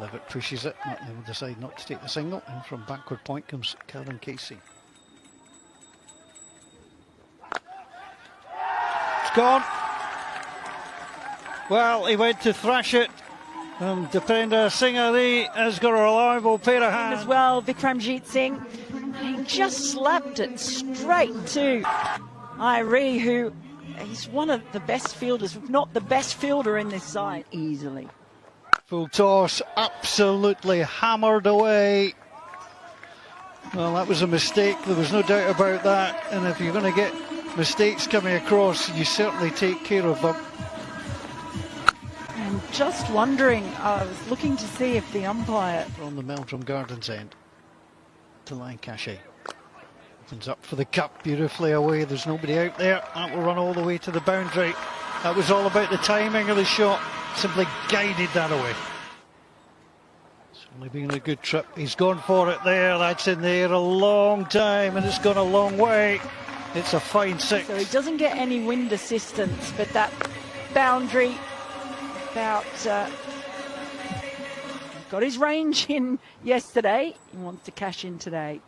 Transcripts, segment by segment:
Levitt pushes it, they will decide not to take the single, and from backward point comes Calvin Casey. It's gone. Well, he went to thrash it. Dipender Singh has got a reliable pair of hands. As well, Vikramjit Singh, he just slapped it straight to Irie, who is one of the best fielders, if not the best fielder in this side, easily. Full toss, absolutely hammered away. Well, that was a mistake, there was no doubt about that. And if you're going to get mistakes coming across, you certainly take care of them. And just wondering, I was looking to see if the umpire... On the Meldrum Gardens end to Lancashire. Opens up for the cup, beautifully away, there's nobody out there. That will run all the way to the boundary. That was all about the timing of the shot. Simply guided that away. It's only been a good trip. He's gone for it there. That's in the air a long time, and it's gone a long way. It's a fine six. So he doesn't get any wind assistance, but that boundary about got his range in yesterday. He wants to cash in today.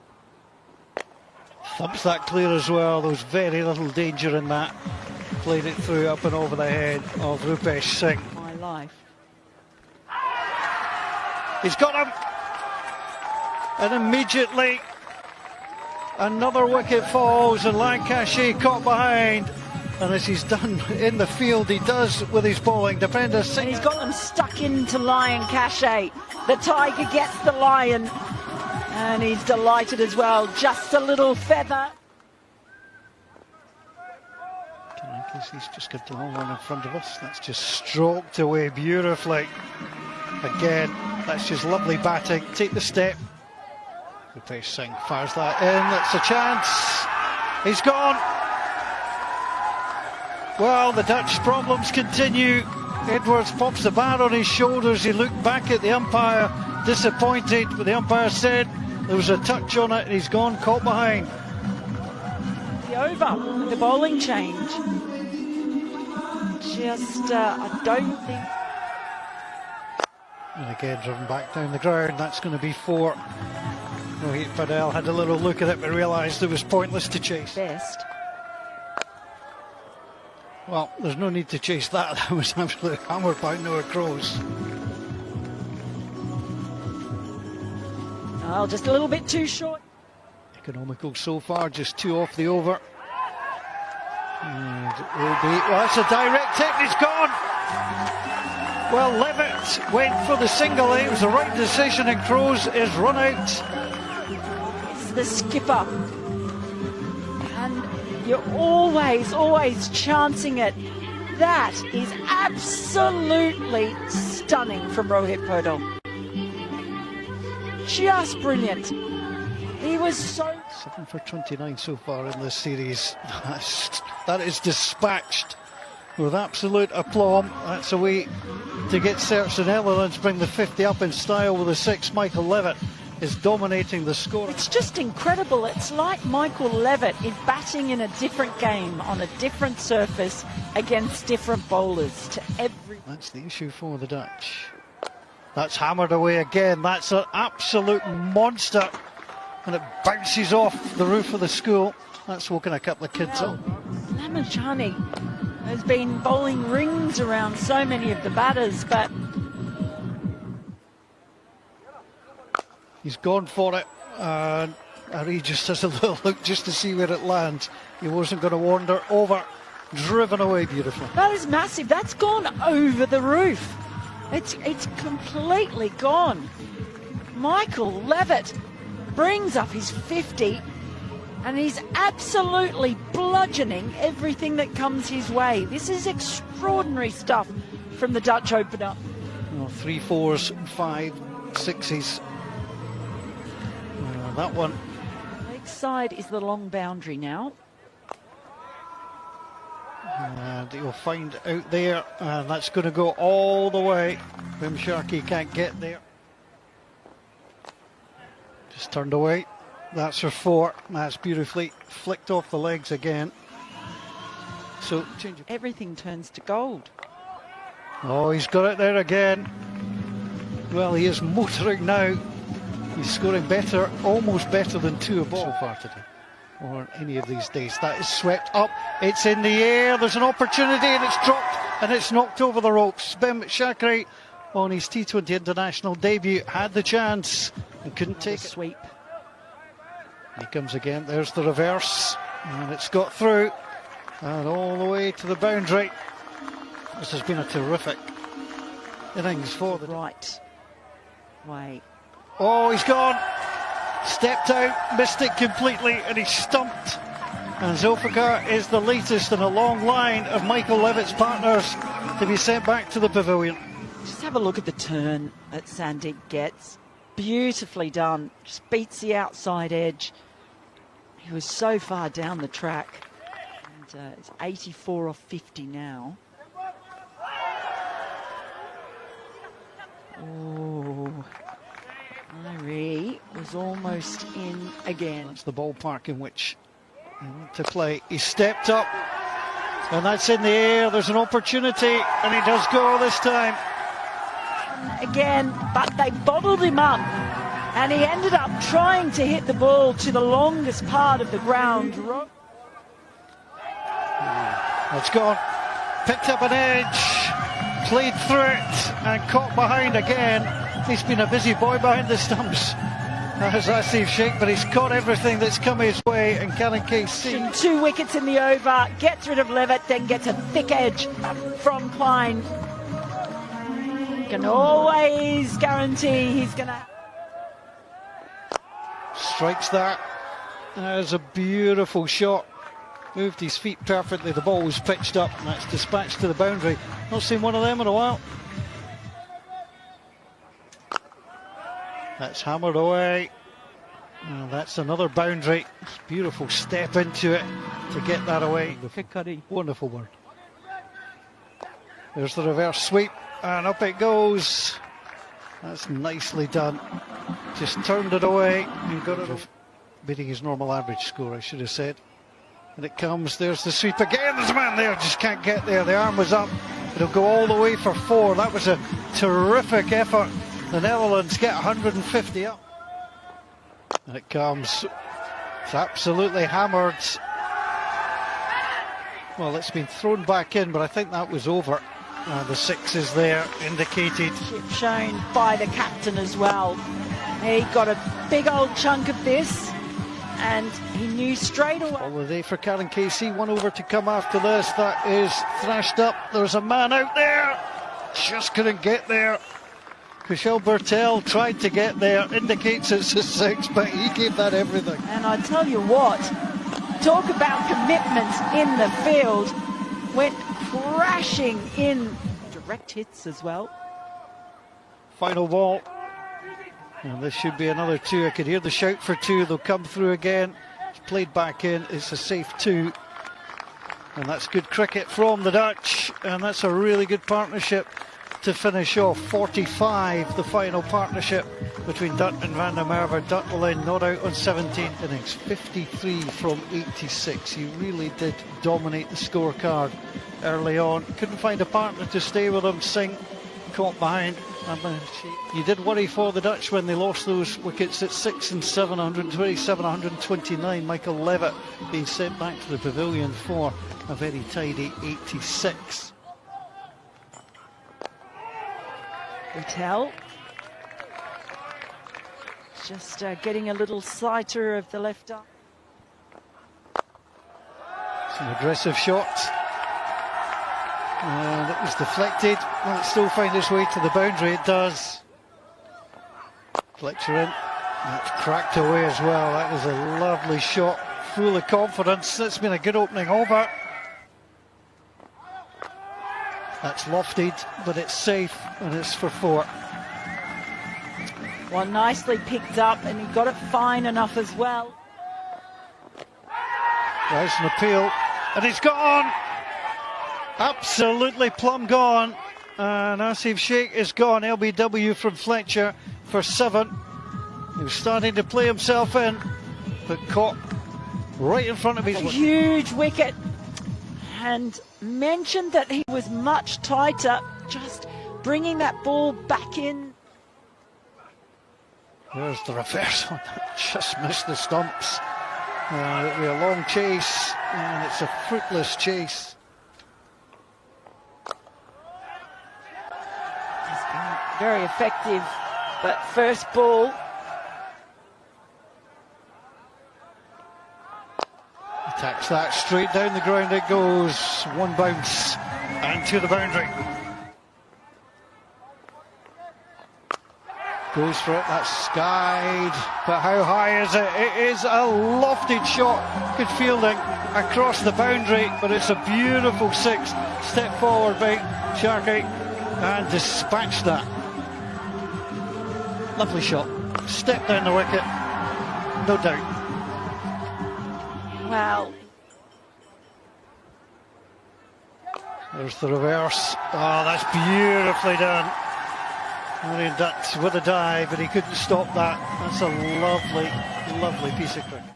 Thumps that clear as well. There was very little danger in that. Played it through up and over the head of Rupesh Singh. My life. He's got him. And immediately another wicket falls and Lancashire caught behind. And as he's done in the field, he does with his bowling. Dipender Singh. And he's got them stuck into Lancashire. The Tiger gets the lion. And he's delighted as well. Just a little feather. He's just got the long one in front of us. That's just stroked away beautifully. Again, that's just lovely batting. Take the step. Rupesh Singh fires that in. That's a chance. He's gone. Well, the Dutch problems continue. Edwards pops the bat on his shoulders. He looked back at the umpire, disappointed, but the umpire said there was a touch on it and he's gone, caught behind. Over the bowling change. Just, I don't think. And again, driven back down the ground. That's going to be 4. Rohit Padel had a little look at it, but realised it was pointless to chase. Best. Well, there's no need to chase that. That was absolutely hammered by Noah Crows. Oh, just a little bit too short. Economical so far, just 2 off the over. And it will be, well, that's a direct hit, he's gone. Well, Levitt went for the single, it was the right decision, and Crows is run out. It's the skipper. And you're always chancing it. That is absolutely stunning from Rohit Padel. Just brilliant. He was so... 7 for 29 so far in this series. That is dispatched with absolute aplomb. That's a way to get Search and Netherlands, bring the 50 up in style with a 6. Michael Levitt is dominating the score. It's just incredible. It's like Michael Levitt is batting in a different game, on a different surface, against different bowlers to every... That's the issue for the Dutch. That's hammered away again. That's an absolute monster. And it bounces off the roof of the school. That's woken a couple of kids up. Lamachani has been bowling rings around so many of the batters, but... He's gone for it. And Ari just has a little look just to see where it lands. He wasn't going to wander over. Driven away beautifully. That is massive. That's gone over the roof. It's completely gone. Michael Levitt brings up his 50 and he's absolutely bludgeoning everything that comes his way. This is extraordinary stuff from the Dutch opener. Well, 3 4s, 5 6s. That one. Leg side is the long boundary now. And you'll find out there, and that's going to go all the way. Wim Sharkey can't get there. Just turned away. That's her 4. That's beautifully flicked off the legs again. So change. Everything turns to gold. Oh, he's got it there again. Well, he is motoring now. He's scoring better, almost better than 2 a ball so far today, or any of these days. That is swept up. It's in the air. There's an opportunity, and it's dropped, and it's knocked over the ropes. Bim Shakri, on his T20 international debut, had the chance and couldn't take it. Sweep. He comes again. There's the reverse, and it's got through and all the way to the boundary. This has been a terrific innings for the right way. Oh, he's gone. Stepped out, missed it completely, and he's stumped. And Zulfikar is the latest in a long line of Michael Levitt's partners to be sent back to the pavilion. Just have a look at the turn that Sandeep gets. Beautifully done. Just beats the outside edge. He was so far down the track. And it's 84 off 50 now. Oh, Irie was almost in again. That's the ballpark in which he went to play. He stepped up, and that's in the air. There's an opportunity, and he does go this time. Again, but they bottled him up, and he ended up trying to hit the ball to the longest part of the ground. It's gone. Picked up an edge, played through it, and caught behind again. He's been a busy boy behind the stumps, as Asif Sheikh, but he's caught everything that's come his way. And Karen KC, 2 wickets in the over, gets rid of Levitt, then gets a thick edge from Klein. Can always guarantee he's going to... strikes that. There's a beautiful shot. Moved his feet perfectly. The ball was pitched up, and that's dispatched to the boundary. Not seen one of them in a while. That's hammered away. That's another boundary. Beautiful step into it to get that away. Wonderful word. There's the reverse sweep, and up it goes. That's nicely done. Just turned it away and got it off. Beating his normal average score, I should have said. And it comes, there's the sweep again. There's a man there, just can't get there. The arm was up. It'll go all the way for 4. That was a terrific effort. The Netherlands get 150 up. And it comes. It's absolutely hammered. Well, it's been thrown back in, but I think that was over. The 6 is there, indicated. Shown by the captain as well. He got a big old chunk of this, and he knew straight away. All the day for Karen KC. 1 over to come after this. That is thrashed up. There's a man out there. Just couldn't get there. Kushal Bertel tried to get there. Indicates it's a 6, but he gave that everything. And I tell you what, talk about commitment in the field. Went crashing in. Direct hits as well. Final ball. And this should be another 2. I could hear the shout for 2. They'll come through again. It's played back in. It's a safe 2. And that's good cricket from the Dutch. And that's a really good partnership to finish off. 45, the final partnership between Dutt and Van der Merwe. Dutt will end not out on 17 innings. 53 from 86. He really did dominate the scorecard early on. Couldn't find a partner to stay with him. Singh caught behind. You did worry for the Dutch when they lost those wickets at 6 and 7, 127, 129. Michael Levitt being sent back to the pavilion for a very tidy 86. Bertel just getting a little sighter of the left arm. Some aggressive shots. And it was deflected. Will it still find its way to the boundary? It does. Fletcher in. That's cracked away as well. That was a lovely shot. Full of confidence. That's been a good opening over. That's lofted, but it's safe, and it's for 4. Well, nicely picked up, and he got it fine enough as well. There's an appeal, and it's gone. Absolutely plumb gone. And Asif Sheikh is gone. LBW from Fletcher for 7. He was starting to play himself in, but caught right in front of his... A huge wicket. And mentioned that he was much tighter, just bringing that ball back in. There's the reverse one. Just missed the stumps. It'll be a long chase, and it's a fruitless chase. He's been very effective, but first ball. Attacks that, straight down the ground it goes. One bounce, and to the boundary. Goes for it, that's skied, but how high is it? It is a lofted shot. Good fielding across the boundary, but it's a beautiful six. Step forward by Sharkey and dispatched that. Lovely shot. Step down the wicket, no doubt. Wow. There's the reverse. Oh, that's beautifully done. That's with a dive, but he couldn't stop that. That's a lovely, lovely piece of cricket.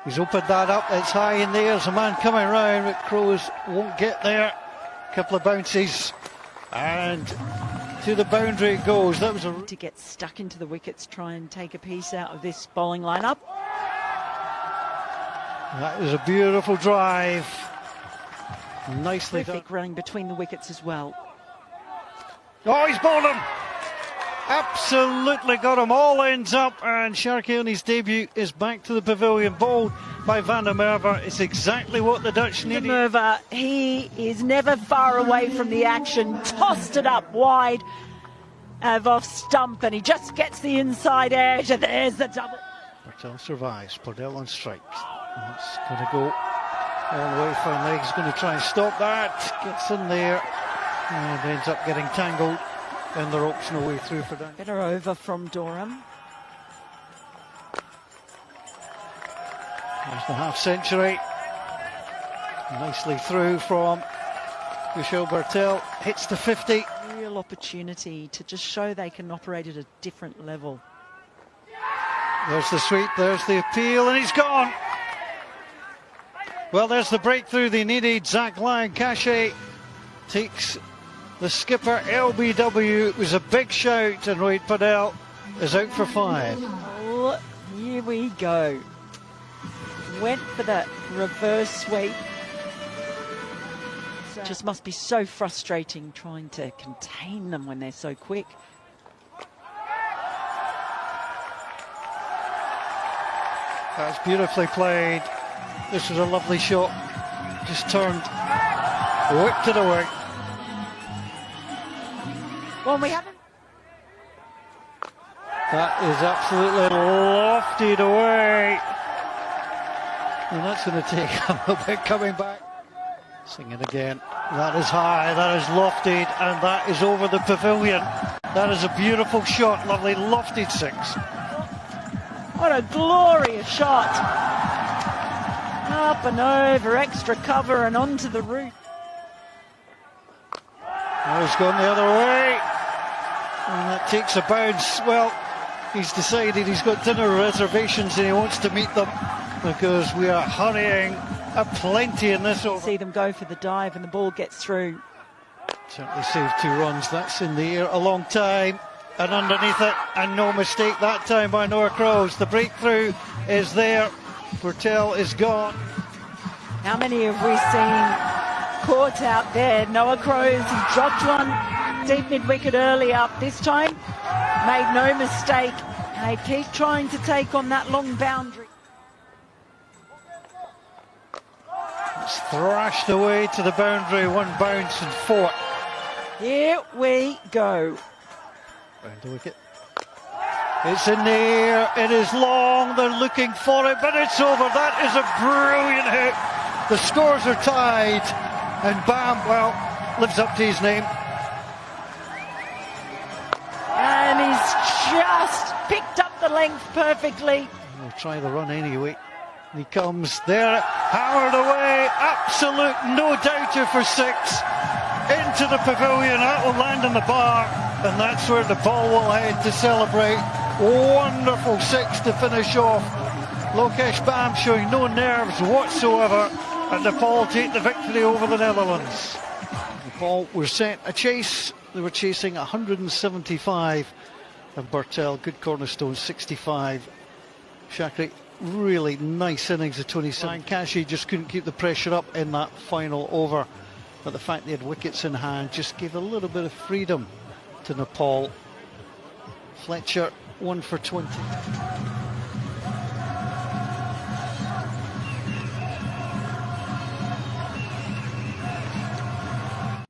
He's opened that up. It's high in there. There's a man coming round, but Crows won't get there. A couple of bounces, and to the boundary it goes. That was a To get stuck into the wickets, try and take a piece out of this bowling lineup. That was a beautiful drive. Nicely done. Terrific running between the wickets as well. Oh, he's bowled him! Absolutely got him. All ends up, and Sharkey on his debut is back to the pavilion. Bowled by Van der Merwe. It's exactly what the Dutch needed. Merwe, he is never far away from the action. Tossed it up wide of off stump, and he just gets the inside edge, and there's the double. Purtell survives. Purtell on strikes. That's going to go all the way. Fine leg is going to try and stop that. Gets in there. And ends up getting tangled in the ropes, no way through for down. Better over from Durham. There's the half century. Nicely through from Michel Purtell. Hits the 50. Real opportunity to just show they can operate at a different level. There's the sweep, there's the appeal, and he's gone. Well, there's the breakthrough they needed. Zach Lancashire takes the skipper LBW. It was a big shout, and Rohit Patel is out for 5. Oh, here we go. Went for the reverse sweep. Just must be so frustrating trying to contain them when they're so quick. That's beautifully played. This was a lovely shot. Just turned, whipped it away. Well, we haven't. That is absolutely lofted away. And that's going to take a little bit coming back. Sing it again. That is high, that is lofted, and that is over the pavilion. That is a beautiful shot, lovely lofted six. What a glorious shot. Up and over, extra cover and onto the roof. Now he's gone the other way. And that takes a bounce. Well, he's decided he's got dinner reservations and he wants to meet them because we are hurrying aplenty in this over. See them go for the dive and the ball gets through. Certainly saved 2 runs. That's in the air a long time. And underneath it, and no mistake that time by Noah Crows. The breakthrough is there. Purtell is gone. How many have we seen caught out there? Noah Crows, he dropped one deep mid-wicket earlier. This time, made no mistake. They keep trying to take on that long boundary. It's thrashed away to the boundary, 1 bounce and 4. Here we go. Round the wicket. It's in the air, it is long, they're looking for it, but it's over. That is a brilliant hit. The scores are tied, and Bam, well, lives up to his name. And he's just picked up the length perfectly. We'll try the run anyway. He comes there, hammered away, absolute no doubter for 6. Into the pavilion, that will land on the bar, and that's where the ball will head to celebrate. Wonderful 6 to finish off. Lokesh Bam showing no nerves whatsoever, and Nepal take the victory over the Netherlands. Nepal were sent a chase. They were chasing 175 And Bartel, good cornerstone, 65. Shakri, really nice innings of 27. Kashi just couldn't keep the pressure up in that final over. But the fact they had wickets in hand just gave a little bit of freedom to Nepal. Fletcher, 1 for 20.